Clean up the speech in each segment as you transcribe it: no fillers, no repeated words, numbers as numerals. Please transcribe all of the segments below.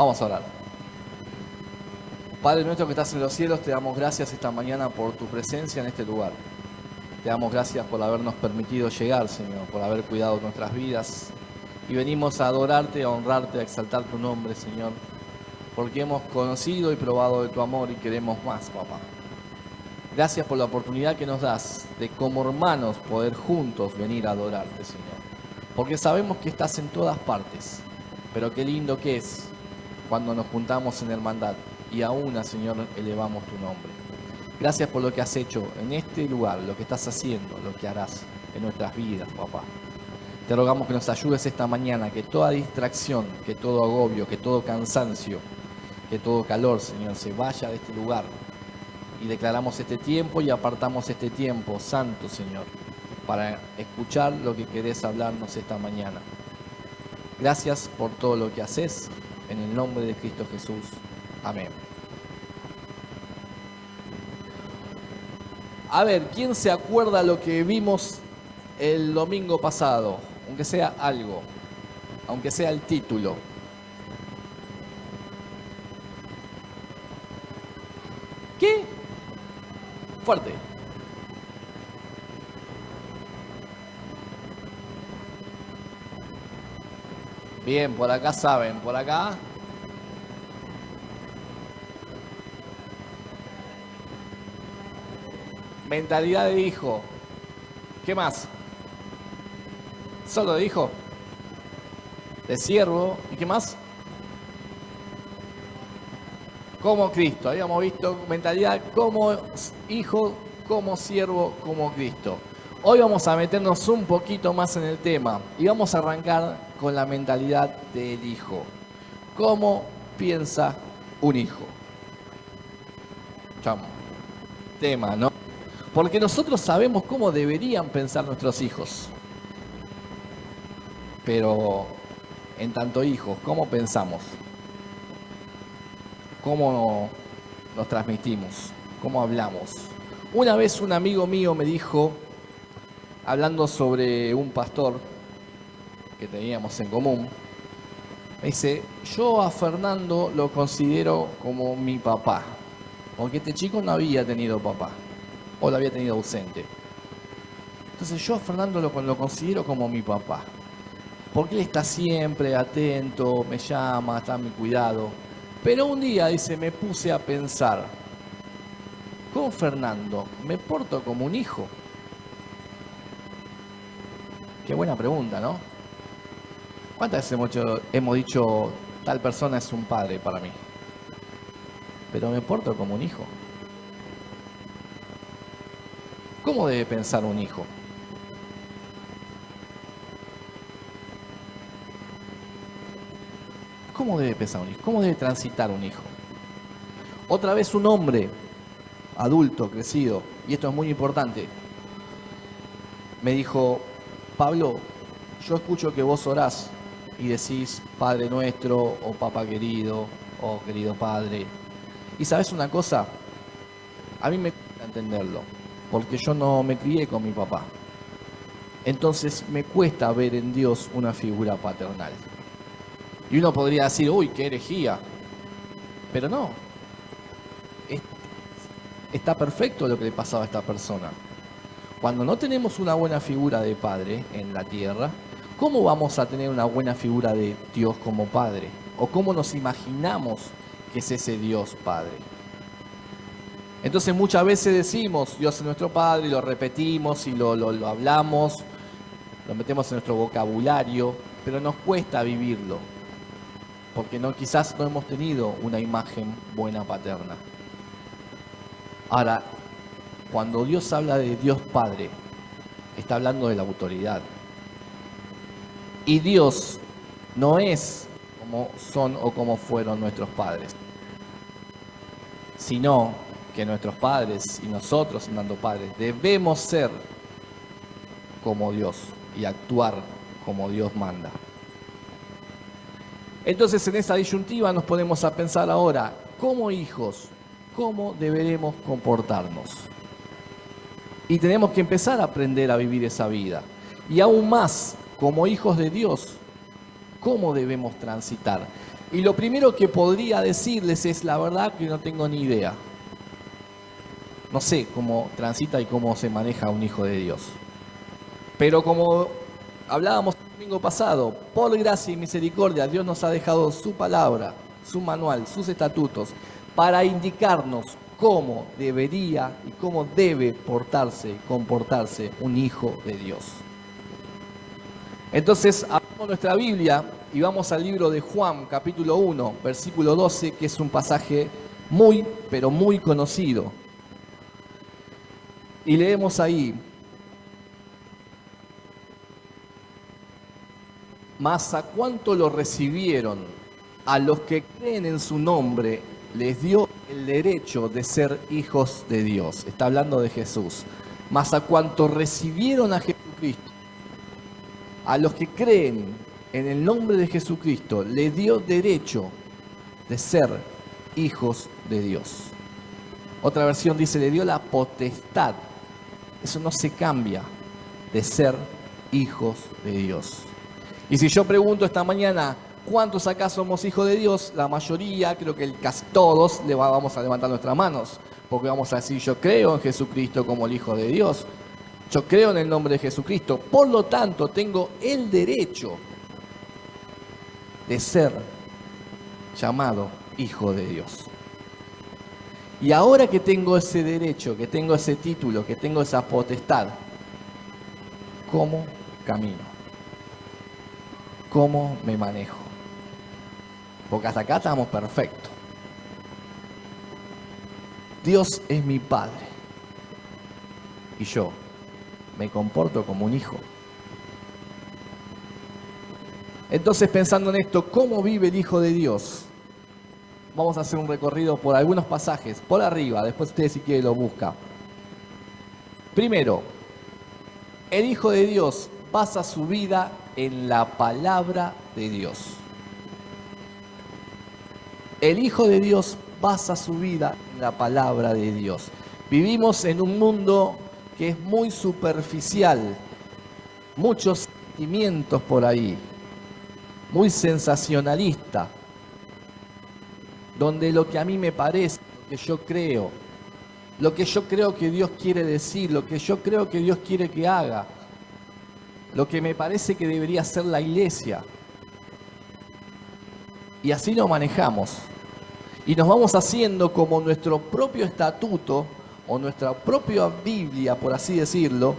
Vamos a orar. Padre nuestro que estás en los cielos, te damos gracias esta mañana por tu presencia en este lugar. Te damos gracias por habernos permitido llegar, Señor, por haber cuidado nuestras vidas. Y venimos a adorarte, a honrarte, a exaltar tu nombre, Señor, porque hemos conocido y probado de tu amor y queremos más, papá. Gracias por la oportunidad que nos das de como hermanos poder juntos venir a adorarte, Señor. Porque sabemos que estás en todas partes, pero qué lindo que es cuando nos juntamos en hermandad y aún, Señor, elevamos tu nombre. Gracias por lo que has hecho en este lugar, lo que estás haciendo, lo que harás en nuestras vidas, papá. Te rogamos que nos ayudes esta mañana, que toda distracción, que todo agobio, que todo cansancio, que todo calor, Señor, se vaya de este lugar. Y declaramos este tiempo y apartamos este tiempo santo, Señor, para escuchar lo que querés hablarnos esta mañana. Gracias por todo lo que haces, en el nombre de Cristo Jesús. Amén. A ver, ¿quién se acuerda lo que vimos el domingo pasado? Aunque sea algo, aunque sea el título. ¿Qué? Fuerte. Bien, por acá saben, por acá. Mentalidad de hijo. ¿Qué más? ¿Solo de hijo? De siervo. ¿Y qué más? Como Cristo. Habíamos visto mentalidad como hijo, como siervo, como Cristo. Hoy vamos a meternos un poquito más en el tema y vamos a arrancar con la mentalidad del hijo. ¿Cómo piensa un hijo? Chamo. Tema, ¿no? Porque nosotros sabemos cómo deberían pensar nuestros hijos. Pero, en tanto hijos, ¿cómo pensamos? ¿Cómo nos transmitimos? ¿Cómo hablamos? Una vez un amigo mío me dijo, hablando sobre un pastor que teníamos en común, me dice, yo a Fernando lo considero como mi papá, porque este chico no había tenido papá, o lo había tenido ausente. Entonces yo a Fernando lo considero como mi papá, porque él está siempre atento, me llama, está a mi cuidado. Pero un día, dice, me puse a pensar, con Fernando, ¿me porto como un hijo? Qué buena pregunta, ¿no? ¿Cuántas veces hemos dicho, tal persona es un padre para mí? Pero me porto como un hijo. ¿Cómo debe pensar un hijo? ¿Cómo debe pensar un hijo? ¿Cómo debe transitar un hijo? Otra vez un hombre adulto, crecido, y esto es muy importante, me dijo, Pablo, yo escucho que vos orás y decís Padre nuestro, o Papá querido, o querido Padre. Y ¿sabes una cosa? A mí me cuesta entenderlo, porque yo no me crié con mi papá. Entonces me cuesta ver en Dios una figura paternal. Y uno podría decir, uy, qué herejía. Pero no. Está perfecto lo que le pasaba a esta persona. Cuando no tenemos una buena figura de padre en la tierra, ¿cómo vamos a tener una buena figura de Dios como padre? ¿O cómo nos imaginamos que es ese Dios padre? Entonces muchas veces decimos, Dios es nuestro padre, y lo repetimos y lo hablamos, lo metemos en nuestro vocabulario, pero nos cuesta vivirlo. Porque quizás no hemos tenido una imagen buena paterna. Ahora, cuando Dios habla de Dios Padre, está hablando de la autoridad. Y Dios no es como son o como fueron nuestros padres, sino que nuestros padres y nosotros, siendo padres, debemos ser como Dios y actuar como Dios manda. Entonces, en esa disyuntiva nos ponemos a pensar ahora, como hijos, ¿cómo deberemos comportarnos? Y tenemos que empezar a aprender a vivir esa vida. Y aún más, como hijos de Dios, ¿cómo debemos transitar? Y lo primero que podría decirles es la verdad que no tengo ni idea. No sé cómo transita y cómo se maneja un hijo de Dios. Pero como hablábamos el domingo pasado, por gracia y misericordia, Dios nos ha dejado su palabra, su manual, sus estatutos, para indicarnos cómo debería y cómo debe portarse y comportarse un hijo de Dios. Entonces, abrimos nuestra Biblia y vamos al libro de Juan, capítulo 1, versículo 12, que es un pasaje muy, pero muy conocido. Y leemos ahí: mas a cuánto lo recibieron, a los que creen en su nombre, les dio el derecho de ser hijos de Dios. Está hablando de Jesús. Mas a cuánto recibieron a Jesucristo, a los que creen en el nombre de Jesucristo, les dio derecho de ser hijos de Dios. Otra versión dice, le dio la potestad. Eso no se cambia, de ser hijos de Dios. Y si yo pregunto esta mañana, ¿cuántos acá somos hijos de Dios? La mayoría, creo que casi todos, vamos a levantar nuestras manos, porque vamos a decir, yo creo en Jesucristo como el Hijo de Dios. Yo creo en el nombre de Jesucristo. Por lo tanto, tengo el derecho de ser llamado hijo de Dios. Y ahora que tengo ese derecho, que tengo ese título, que tengo esa potestad, ¿cómo camino? ¿Cómo me manejo? Porque hasta acá estamos perfectos. Dios es mi Padre. Y yo me comporto como un hijo. Entonces, pensando en esto, ¿cómo vive el Hijo de Dios? Vamos a hacer un recorrido por algunos pasajes, por arriba, después ustedes si quieren lo buscan. Primero, el Hijo de Dios basa su vida en la palabra de Dios. El Hijo de Dios basa su vida en la palabra de Dios. Vivimos en un mundo que es muy superficial, muchos sentimientos por ahí, muy sensacionalista, donde lo que a mí me parece, lo que yo creo que Dios quiere decir, lo que yo creo que Dios quiere que haga, lo que me parece que debería ser la iglesia. Y así lo manejamos. Y nos vamos haciendo como nuestro propio estatuto o nuestra propia Biblia, por así decirlo,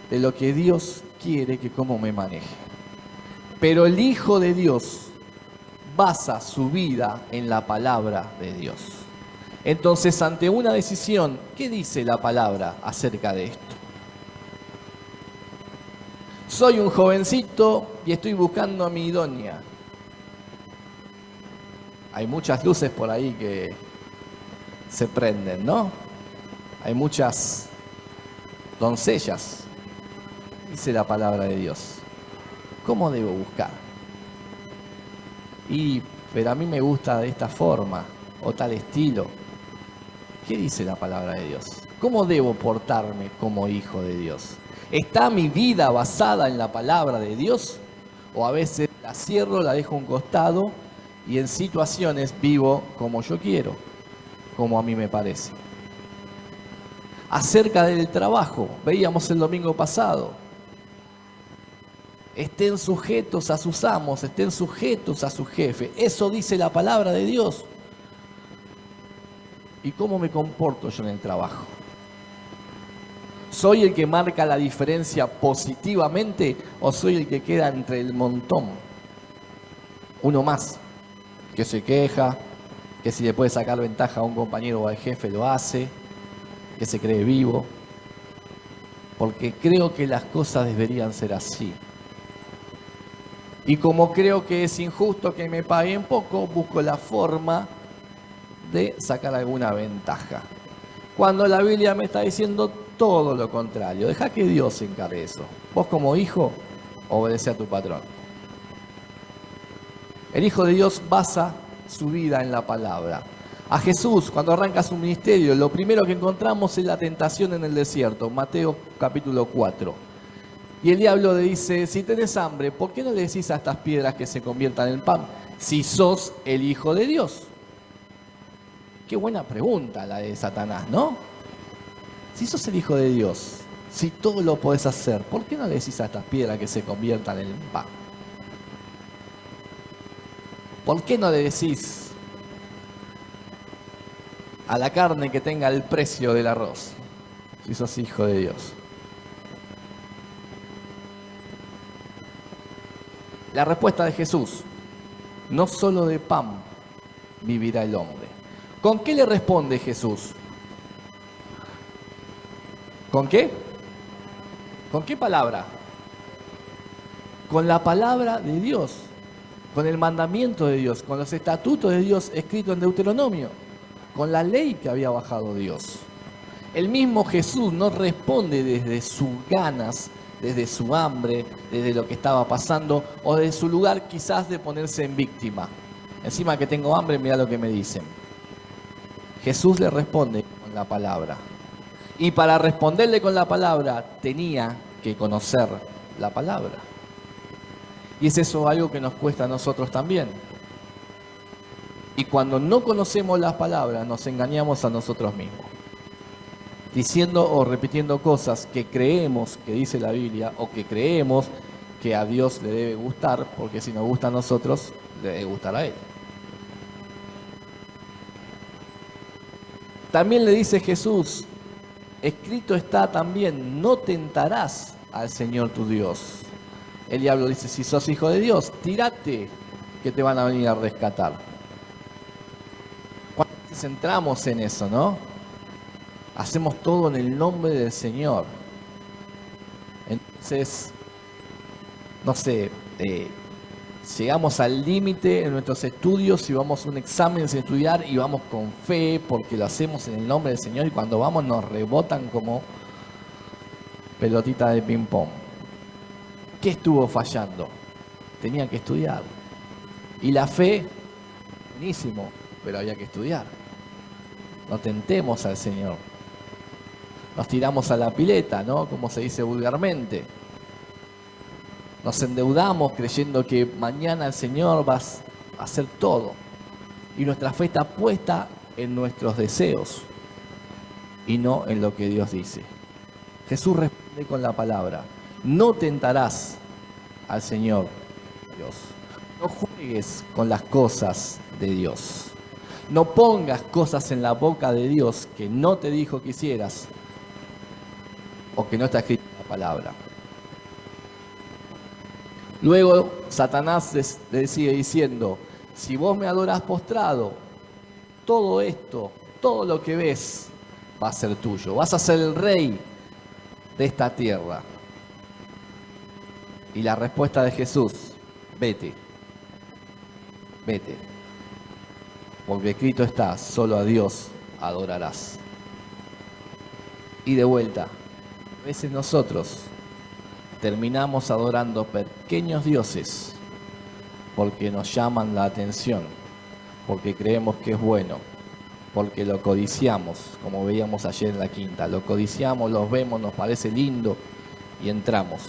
de lo que Dios quiere que cómo me maneje. Pero el Hijo de Dios basa su vida en la palabra de Dios. Entonces, ante una decisión, ¿qué dice la palabra acerca de esto? Soy un jovencito y estoy buscando a mi idónea. Hay muchas luces por ahí que se prenden, ¿no? Hay muchas doncellas, dice la palabra de Dios. ¿Cómo debo buscar? Pero a mí me gusta de esta forma o tal estilo. ¿Qué dice la palabra de Dios? ¿Cómo debo portarme como hijo de Dios? ¿Está mi vida basada en la palabra de Dios? ¿O a veces la cierro, la dejo a un costado y en situaciones vivo como yo quiero, como a mí me parece? Acerca del trabajo, veíamos el domingo pasado. Estén sujetos a sus amos, estén sujetos a su jefe. Eso dice la palabra de Dios. ¿Y cómo me comporto yo en el trabajo? ¿Soy el que marca la diferencia positivamente o soy el que queda entre el montón? Uno más, que se queja, que si le puede sacar ventaja a un compañero o al jefe lo hace, que se cree vivo. Porque creo que las cosas deberían ser así. Y como creo que es injusto que me paguen poco, busco la forma de sacar alguna ventaja. Cuando la Biblia me está diciendo todo lo contrario. Deja que Dios se encargue de eso. Vos como hijo, obedece a tu patrón. El Hijo de Dios basa su vida en la palabra. A Jesús, cuando arranca su ministerio, lo primero que encontramos es la tentación en el desierto. Mateo capítulo 4. Y el diablo le dice, si tenés hambre, ¿por qué no le decís a estas piedras que se conviertan en pan? si sos el Hijo de Dios. Qué buena pregunta la de Satanás, ¿no? Si sos el Hijo de Dios, si todo lo podés hacer, ¿por qué no le decís a estas piedras que se conviertan en pan? ¿Por qué no le decís a la carne que tenga el precio del arroz, si sos Hijo de Dios? La respuesta de Jesús: no solo de pan vivirá el hombre. ¿Con qué le responde Jesús? ¿Con qué? ¿Con qué palabra? Con la palabra de Dios, con el mandamiento de Dios, con los estatutos de Dios escritos en Deuteronomio, con la ley que había bajado Dios. El mismo Jesús no responde desde sus ganas, desde su hambre, desde lo que estaba pasando, o desde su lugar quizás de ponerse en víctima. Encima que tengo hambre, mira lo que me dicen. Jesús le responde con la palabra. Y para responderle con la palabra, tenía que conocer la palabra. Y es eso algo que nos cuesta a nosotros también. Y cuando no conocemos las palabras, nos engañamos a nosotros mismos, diciendo o repitiendo cosas que creemos que dice la Biblia, o que creemos que a Dios le debe gustar, porque si nos gusta a nosotros, le debe gustar a Él. También le dice Jesús: escrito está también, no tentarás al Señor tu Dios. El diablo dice: si sos hijo de Dios, tírate, que te van a venir a rescatar. Cuando nos centramos en eso, ¿no? Hacemos todo en el nombre del Señor. Entonces, no sé, llegamos al límite en nuestros estudios y vamos a un examen sin estudiar y vamos con fe porque lo hacemos en el nombre del Señor, y cuando vamos nos rebotan como pelotita de ping pong. ¿Qué estuvo fallando? Tenía que estudiar. Y la fe, buenísimo, pero había que estudiar. No tentemos al Señor. Nos tiramos a la pileta, ¿no? Como se dice vulgarmente. Nos endeudamos creyendo que mañana el Señor va a hacer todo. Y nuestra fe está puesta en nuestros deseos y no en lo que Dios dice. Jesús responde con la palabra: no tentarás al Señor Dios. No juegues con las cosas de Dios. No pongas cosas en la boca de Dios que no te dijo que hicieras o que no está escrito en la palabra. Luego Satanás le sigue diciendo: si vos me adorás postrado, todo esto, todo lo que ves va a ser tuyo. Vas a ser el rey de esta tierra. Y la respuesta de Jesús: vete, vete, porque escrito está, solo a Dios adorarás. Y de vuelta, a veces nosotros terminamos adorando pequeños dioses porque nos llaman la atención, porque creemos que es bueno, porque lo codiciamos, como veíamos ayer en la quinta. Lo codiciamos, los vemos, nos parece lindo y entramos.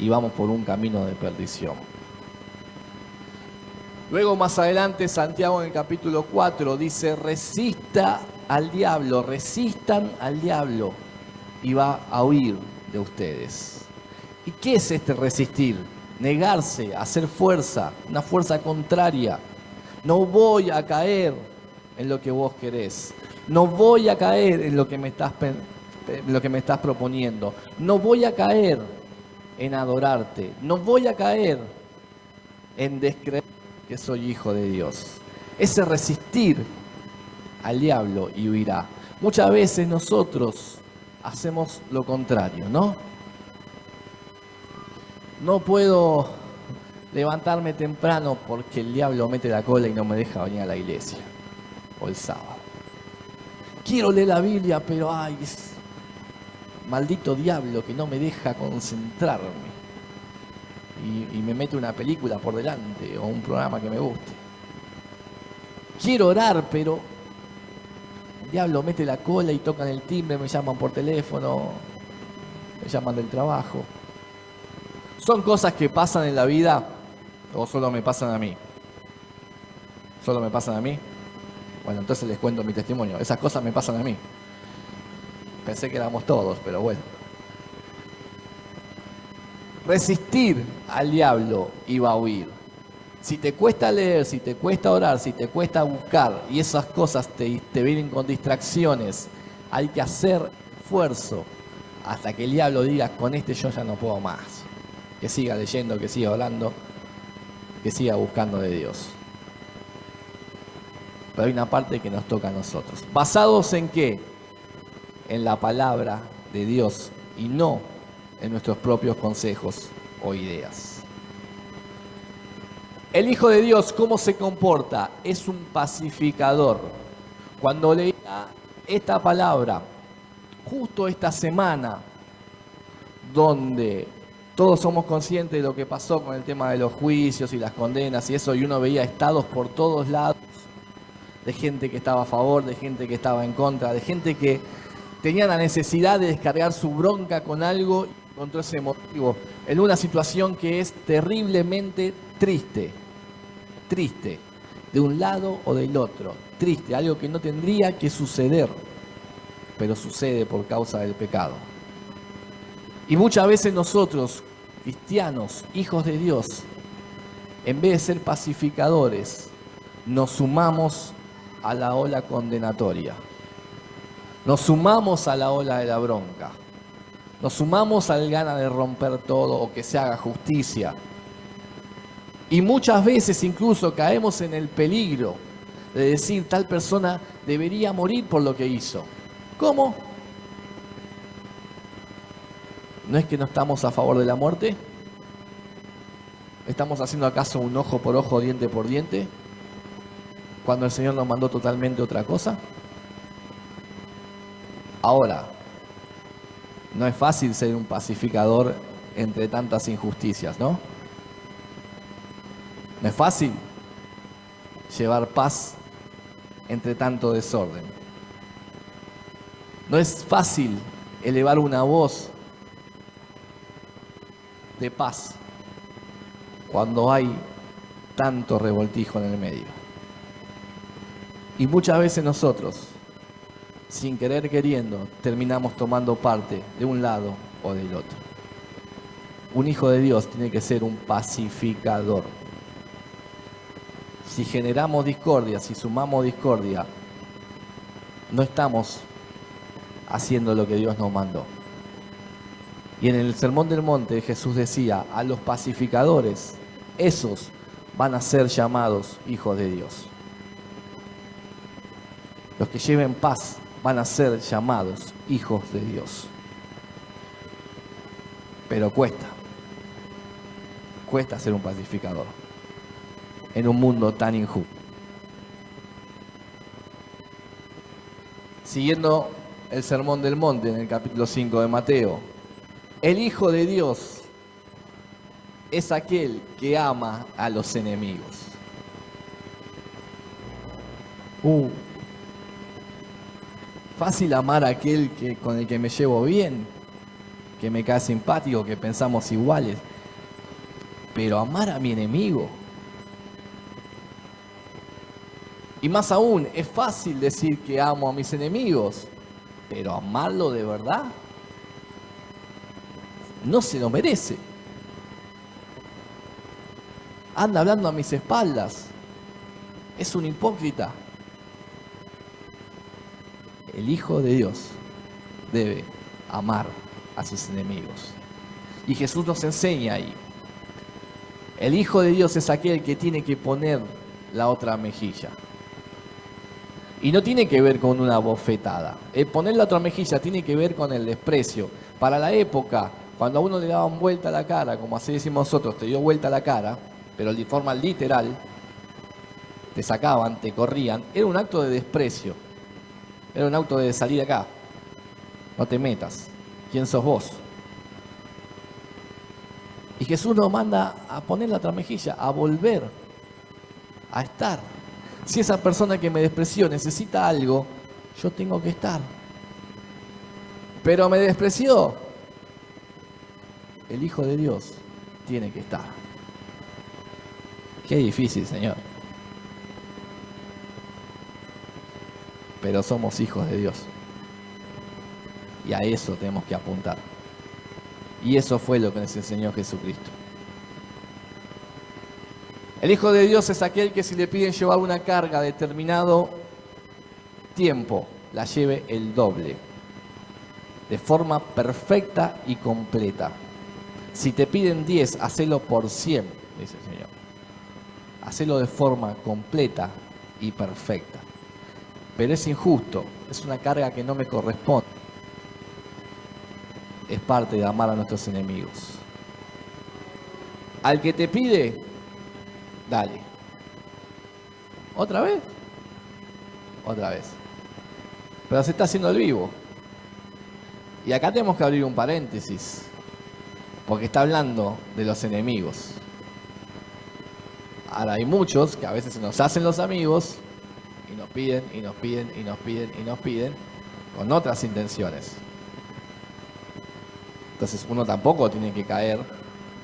Y vamos por un camino de perdición. Luego más adelante Santiago en el capítulo 4 dice: resista al diablo, resistan al diablo y va a huir de ustedes. ¿Y qué es este resistir? Negarse, hacer fuerza, una fuerza contraria. No voy a caer en lo que vos querés. No voy a caer en lo que me estás proponiendo. No voy a caer en adorarte. No voy a caer en descreer que soy hijo de Dios. Ese resistir al diablo y huirá. Muchas veces nosotros hacemos lo contrario, ¿no? No puedo levantarme temprano porque el diablo mete la cola y no me deja venir a la iglesia o el sábado. Quiero leer la Biblia, pero ay, es maldito diablo que no me deja concentrarme y me mete una película por delante o un programa que me guste. Quiero orar, pero el diablo mete la cola y tocan el timbre, me llaman por teléfono, me llaman del trabajo. ¿Son cosas que pasan en la vida o solo me pasan a mí? ¿Solo me pasan a mí? Bueno, entonces les cuento mi testimonio. Esas cosas me pasan a mí. Pensé que éramos todos, pero bueno. Resistir al diablo y va a huir. Si te cuesta leer, si te cuesta orar, si te cuesta buscar y esas cosas te vienen con distracciones, hay que hacer esfuerzo hasta que el diablo diga, con este yo ya no puedo más. Que siga leyendo, que siga orando, que siga buscando de Dios. Pero hay una parte que nos toca a nosotros. ¿Basados en qué? En la palabra de Dios y no en nuestros propios consejos o ideas. El Hijo de Dios, ¿cómo se comporta? Es un pacificador. Cuando leía esta palabra, justo esta semana, donde todos somos conscientes de lo que pasó con el tema de los juicios y las condenas y eso, y uno veía estados por todos lados, de gente que estaba a favor, de gente que estaba en contra, de gente que tenía la necesidad de descargar su bronca con algo y encontró ese motivo en una situación que es terriblemente triste, de un lado o del otro, triste, algo que no tendría que suceder, pero sucede por causa del pecado. Y muchas veces nosotros, cristianos, hijos de Dios, en vez de ser pacificadores, nos sumamos a la ola condenatoria. Nos sumamos a la ola de la bronca. Nos sumamos al gana de romper todo o que se haga justicia. Y muchas veces incluso caemos en el peligro de decir tal persona debería morir por lo que hizo. ¿Cómo? ¿No es que no estamos a favor de la muerte? ¿Estamos haciendo acaso un ojo por ojo, diente por diente? Cuando el Señor nos mandó totalmente otra cosa. Ahora, no es fácil ser un pacificador entre tantas injusticias, ¿no? No es fácil llevar paz entre tanto desorden. No es fácil elevar una voz de paz cuando hay tanto revoltijo en el medio. Y muchas veces nosotros, sin querer queriendo, terminamos tomando parte de un lado o del otro. Un hijo de Dios tiene que ser un pacificador. Si generamos discordia, si sumamos discordia, no estamos haciendo lo que Dios nos mandó. Y en el Sermón del Monte Jesús decía, a los pacificadores, esos van a ser llamados hijos de Dios. Los que lleven paz van a ser llamados hijos de Dios. Pero cuesta ser un pacificador en un mundo tan injusto. Siguiendo el Sermón del Monte en el capítulo 5 de Mateo, el Hijo de Dios es aquel que ama a los enemigos. Fácil amar a aquel con el que me llevo bien, que me cae simpático, que pensamos iguales. Pero amar a mi enemigo. Y más aún, es fácil decir que amo a mis enemigos, pero amarlo de verdad no se lo merece. Anda hablando a mis espaldas. Es un hipócrita. El Hijo de Dios debe amar a sus enemigos. Y Jesús nos enseña ahí. El Hijo de Dios es aquel que tiene que poner la otra mejilla. Y no tiene que ver con una bofetada. El poner la otra mejilla tiene que ver con el desprecio. Para la época, cuando a uno le daban vuelta a la cara, como así decimos nosotros, te dio vuelta a la cara, pero de forma literal, te sacaban, te corrían, era un acto de desprecio. Era un acto de salir acá. No te metas. ¿Quién sos vos? Y Jesús nos manda a poner la otra mejilla, a volver, a estar. Si esa persona que me despreció necesita algo, yo tengo que estar. Pero me despreció. El Hijo de Dios tiene que estar. Qué difícil, Señor. pero somos hijos de Dios. Y a eso tenemos que apuntar. Y eso fue lo que nos enseñó Jesucristo. El Hijo de Dios es aquel que si le piden llevar una carga a determinado tiempo, la lleve el doble, de forma perfecta y completa. Si te piden 10, hacelo por 100, dice el Señor. Hacelo de forma completa y perfecta. Pero es injusto, es una carga que no me corresponde. Es parte de amar a nuestros enemigos. Al que te pide, dale. ¿Otra vez? Otra vez. Pero se está haciendo el vivo. Y acá tenemos que abrir un paréntesis, porque está hablando de los enemigos. Ahora hay muchos que a veces se nos hacen los amigos y nos piden, y nos piden, y nos piden, y nos piden, con otras intenciones. Entonces uno tampoco tiene que caer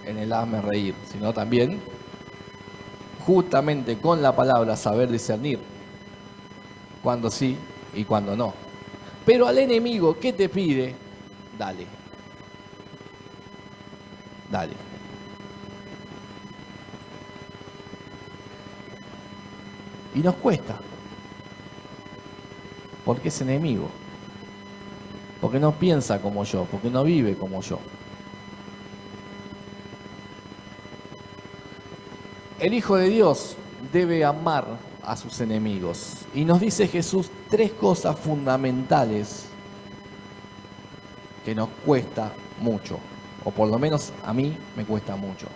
en el hazme reír, sino también, justamente con la palabra, saber discernir cuándo sí y cuándo no. Pero al enemigo que te pide, dale. Dale. Y nos cuesta, porque es enemigo, porque no piensa como yo, porque no vive como yo. El Hijo de Dios debe amar a sus enemigos. Y nos dice Jesús 3 cosas fundamentales que nos cuesta mucho, o por lo menos a mí me cuesta mucho.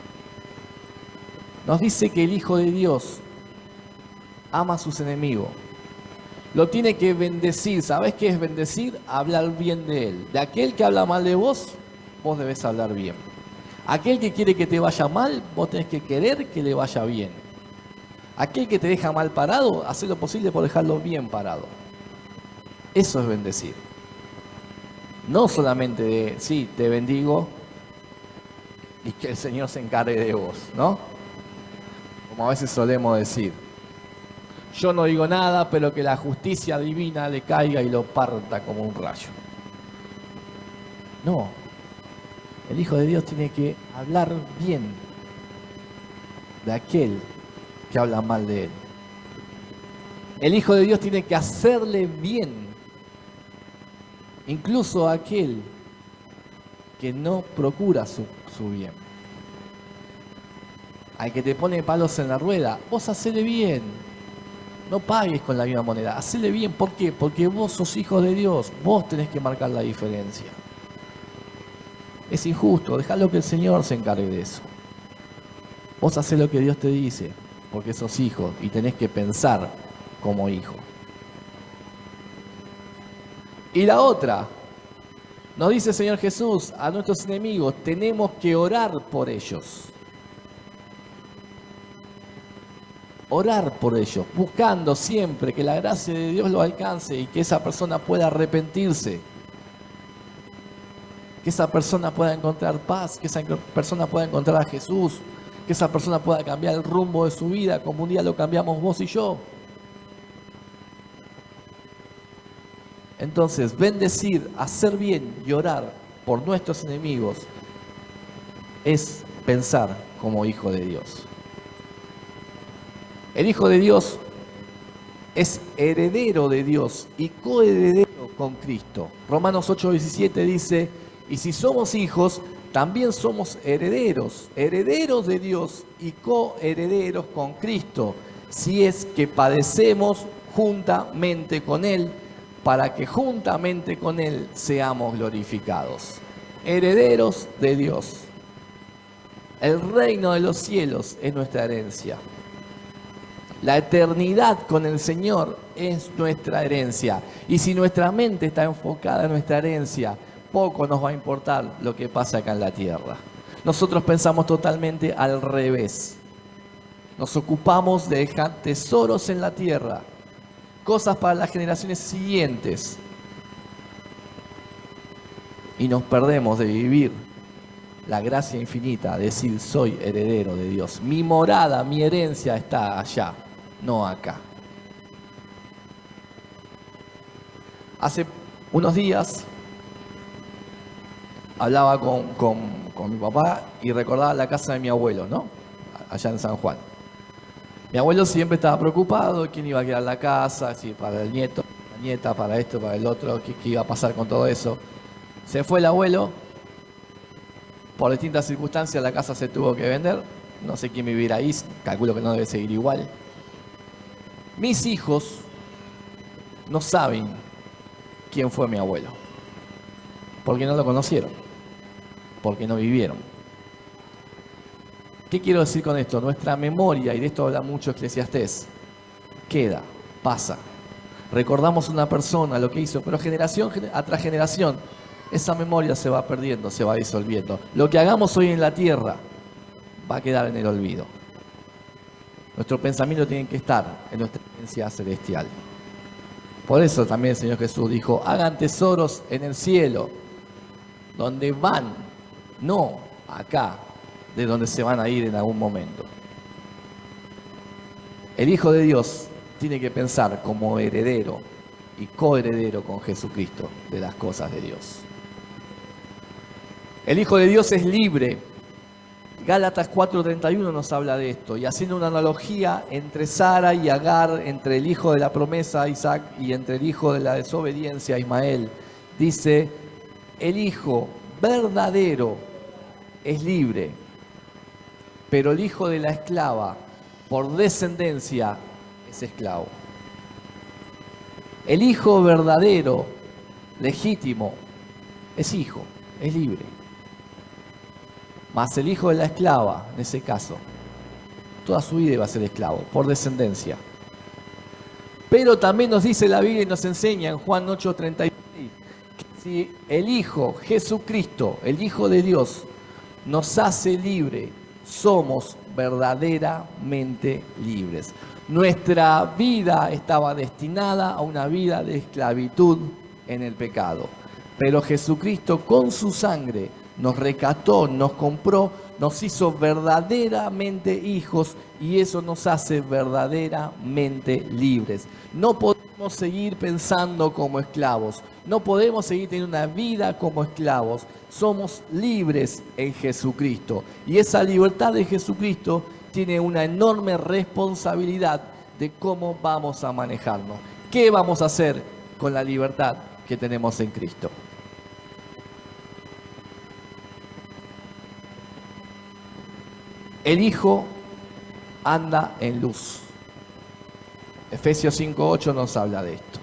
Nos dice que el Hijo de Dios ama a sus enemigos. Lo tiene que bendecir. ¿Sabés qué es bendecir? Hablar bien de él. De aquel que habla mal de vos, vos debés hablar bien. Aquel que quiere que te vaya mal, vos tenés que querer que le vaya bien. Aquel que te deja mal parado, hacé lo posible por dejarlo bien parado. Eso es bendecir. No solamente de, sí, te bendigo y que el Señor se encargue de vos, ¿no? Como a veces solemos decir. Yo no digo nada, pero que la justicia divina le caiga y lo parta como un rayo. No. El Hijo de Dios tiene que hablar bien de aquel que habla mal de él. El Hijo de Dios tiene que hacerle bien, incluso a aquel que no procura su bien. Al que te pone palos en la rueda, vos hacele bien. No pagues con la misma moneda, hacele bien. ¿Por qué? Porque vos sos hijo de Dios, vos tenés que marcar la diferencia. Es injusto, dejalo que el Señor se encargue de eso. Vos hacés lo que Dios te dice, porque sos hijo y tenés que pensar como hijo. Y la otra, nos dice el Señor Jesús, a nuestros enemigos tenemos que orar por ellos. Orar por ellos, buscando siempre que la gracia de Dios lo alcance y que esa persona pueda arrepentirse. Que esa persona pueda encontrar paz, que esa persona pueda encontrar a Jesús, que esa persona pueda cambiar el rumbo de su vida como un día lo cambiamos vos y yo. Entonces, bendecir, hacer bien y orar por nuestros enemigos es pensar como hijo de Dios. El Hijo de Dios es heredero de Dios y coheredero con Cristo. Romanos 8:17 dice, y si somos hijos, también somos herederos, herederos de Dios y coherederos con Cristo, si es que padecemos juntamente con Él, para que juntamente con Él seamos glorificados. Herederos de Dios. El reino de los cielos es nuestra herencia. La eternidad con el Señor es nuestra herencia. Y si nuestra mente está enfocada en nuestra herencia, poco nos va a importar lo que pasa acá en la tierra. Nosotros pensamos totalmente al revés. Nos ocupamos de dejar tesoros en la tierra, cosas para las generaciones siguientes. Y nos perdemos de vivir la gracia infinita, decir soy heredero de Dios. Mi morada, mi herencia está allá, no acá. Hace unos días hablaba con mi papá y recordaba la casa de mi abuelo, ¿no? Allá en San Juan. Mi abuelo siempre estaba preocupado, quién iba a quedar la casa, si para el nieto, la nieta, para esto, para el otro, qué iba a pasar con todo eso. Se fue el abuelo, por distintas circunstancias la casa se tuvo que vender, no sé quién vivirá ahí, calculo que no debe seguir igual. Mis hijos no saben quién fue mi abuelo, porque no lo conocieron, porque no vivieron. ¿Qué quiero decir con esto? Nuestra memoria, y de esto habla mucho Eclesiastés, queda, pasa. Recordamos una persona, lo que hizo, pero generación tras generación, esa memoria se va perdiendo, se va disolviendo. Lo que hagamos hoy en la tierra va a quedar en el olvido. Nuestro pensamiento tiene que estar en nuestra herencia celestial. Por eso también el Señor Jesús dijo, hagan tesoros en el cielo, donde van, no acá, de donde se van a ir en algún momento. El Hijo de Dios tiene que pensar como heredero y coheredero con Jesucristo de las cosas de Dios. El Hijo de Dios es libre. Gálatas 4:31 nos habla de esto, y haciendo una analogía entre Sara y Agar, entre el hijo de la promesa Isaac y entre el hijo de la desobediencia Ismael, dice, el hijo verdadero es libre, pero el hijo de la esclava, por descendencia, es esclavo. El hijo verdadero, legítimo, es hijo, es libre. Mas el hijo de la esclava, en ese caso, toda su vida iba a ser esclavo, por descendencia. Pero también nos dice la Biblia y nos enseña en Juan 8:36, que si el Hijo, Jesucristo, el Hijo de Dios, nos hace libre, somos verdaderamente libres. Nuestra vida estaba destinada a una vida de esclavitud en el pecado. Pero Jesucristo con su sangre nos rescató, nos compró, nos hizo verdaderamente hijos y eso nos hace verdaderamente libres. No podemos seguir pensando como esclavos, no podemos seguir teniendo una vida como esclavos. Somos libres en Jesucristo y esa libertad de Jesucristo tiene una enorme responsabilidad de cómo vamos a manejarnos. ¿Qué vamos a hacer con la libertad que tenemos en Cristo? El Hijo anda en luz. Efesios 5:8 nos habla de esto.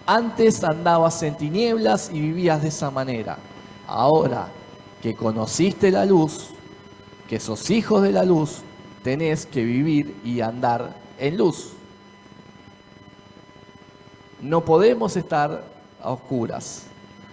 Antes andabas en tinieblas y vivías de esa manera. Ahora que conociste la luz, que sos hijos de la luz, tenés que vivir y andar en luz. No podemos estar a oscuras.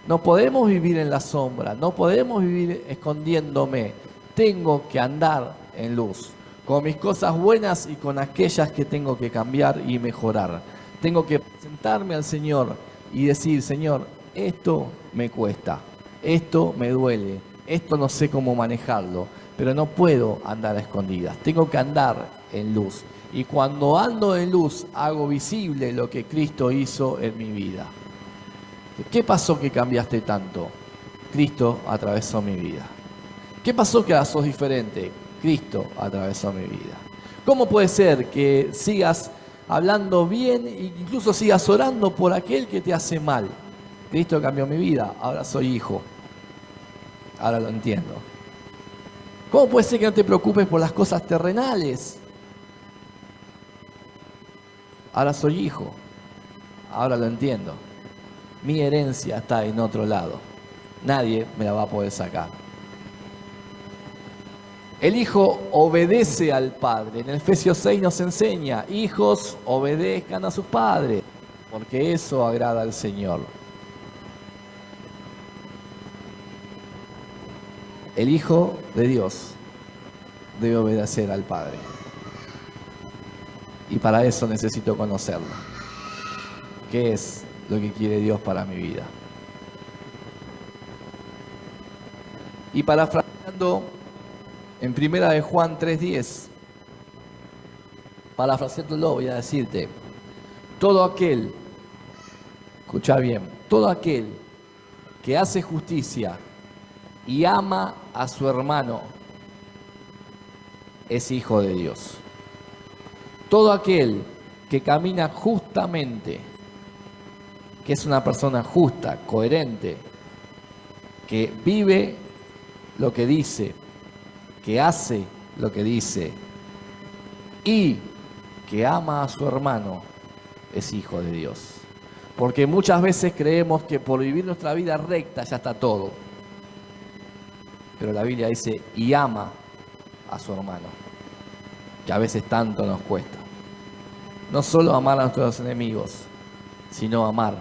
No podemos vivir en la sombra. No podemos vivir escondiéndome. Tengo que andar en luz, con mis cosas buenas y con aquellas que tengo que cambiar y mejorar. Tengo que presentarme al Señor y decir, Señor, esto me cuesta, esto me duele, esto no sé cómo manejarlo, pero no puedo andar a escondidas, tengo que andar en luz. Y cuando ando en luz, hago visible lo que Cristo hizo en mi vida. ¿Qué pasó que cambiaste tanto? Cristo atravesó mi vida. ¿Qué pasó que ahora sos diferente? Cristo atravesó mi vida. ¿Cómo puede ser que sigas hablando bien e incluso sigas orando por aquel que te hace mal? Cristo cambió mi vida, ahora soy hijo. Ahora lo entiendo. ¿Cómo puede ser que no te preocupes por las cosas terrenales? Ahora soy hijo. Ahora lo entiendo. Mi herencia está en otro lado. Nadie me la va a poder sacar. El Hijo obedece al Padre. En Efesios 6 nos enseña, hijos, obedezcan a sus padres, porque eso agrada al Señor. El Hijo de Dios debe obedecer al Padre. Y para eso necesito conocerlo. ¿Qué es lo que quiere Dios para mi vida? Y parafraseando en primera de Juan 3:10, parafraseándolo voy a decirte, todo aquel, escucha bien, todo aquel que hace justicia y ama a su hermano es hijo de Dios. Todo aquel que camina justamente, que es una persona justa, coherente, que vive lo que dice, que hace lo que dice y que ama a su hermano, es hijo de Dios. Porque muchas veces creemos que por vivir nuestra vida recta ya está todo. Pero la Biblia dice, y ama a su hermano, que a veces tanto nos cuesta. No solo amar a nuestros enemigos, sino amar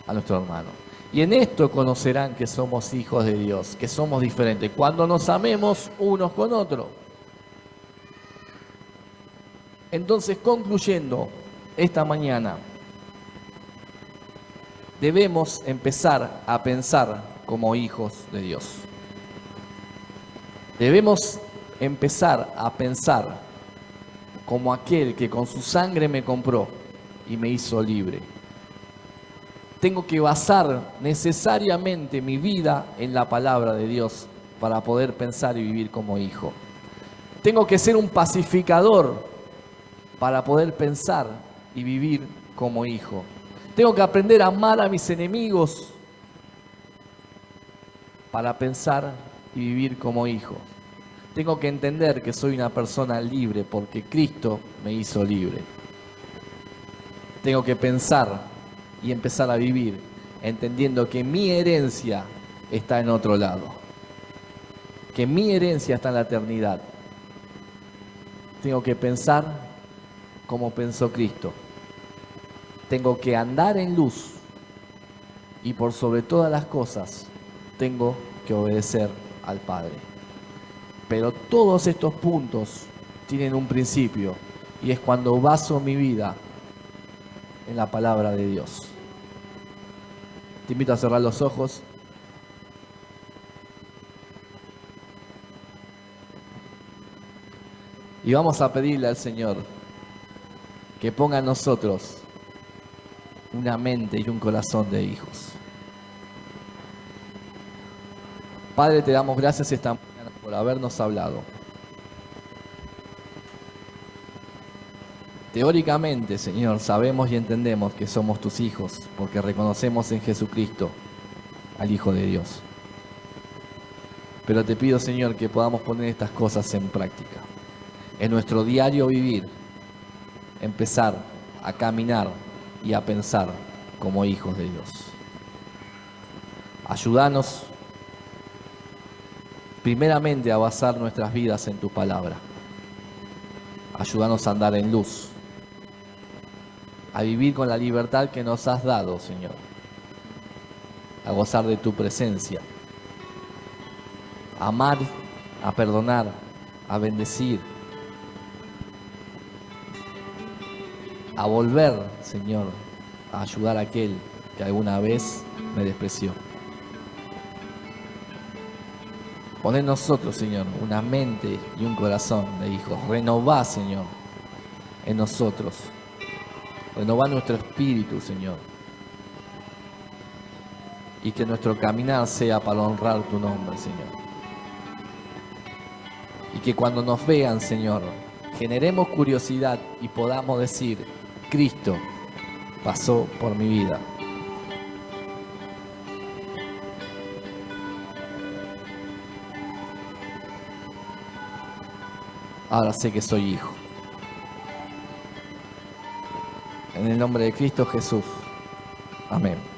a nuestro hermano. Y en esto conocerán que somos hijos de Dios, que somos diferentes, cuando nos amemos unos con otros. Entonces, concluyendo esta mañana, debemos empezar a pensar como hijos de Dios. Debemos empezar a pensar como aquel que con su sangre me compró y me hizo libre. Tengo que basar necesariamente mi vida en la palabra de Dios para poder pensar y vivir como hijo. Tengo que ser un pacificador para poder pensar y vivir como hijo. Tengo que aprender a amar a mis enemigos para pensar y vivir como hijo. Tengo que entender que soy una persona libre porque Cristo me hizo libre. Tengo que pensar y empezar a vivir entendiendo que mi herencia está en otro lado, que mi herencia está en la eternidad. Tengo que pensar como pensó Cristo. Tengo que andar en luz y por sobre todas las cosas tengo que obedecer al Padre. Pero todos estos puntos tienen un principio y es cuando baso mi vida en la palabra de Dios. Te invito a cerrar los ojos. Y vamos a pedirle al Señor que ponga en nosotros una mente y un corazón de hijos. Padre, te damos gracias esta mañana por habernos hablado. Teóricamente, Señor, sabemos y entendemos que somos tus hijos porque reconocemos en Jesucristo al Hijo de Dios. Pero te pido, Señor, que podamos poner estas cosas en práctica. En nuestro diario vivir, empezar a caminar y a pensar como hijos de Dios. Ayúdanos primeramente a basar nuestras vidas en tu palabra. Ayúdanos a andar en luz, a vivir con la libertad que nos has dado, Señor, a gozar de tu presencia, a amar, a perdonar, a bendecir, a volver, Señor, a ayudar a aquel que alguna vez me despreció. Pon en nosotros, Señor, una mente y un corazón de hijos. Renová, Señor, en nosotros. Renová nuestro espíritu, Señor. Y que nuestro caminar sea para honrar tu nombre, Señor. Y que cuando nos vean, Señor, generemos curiosidad y podamos decir, Cristo pasó por mi vida. Ahora sé que soy hijo. En el nombre de Cristo Jesús. Amén.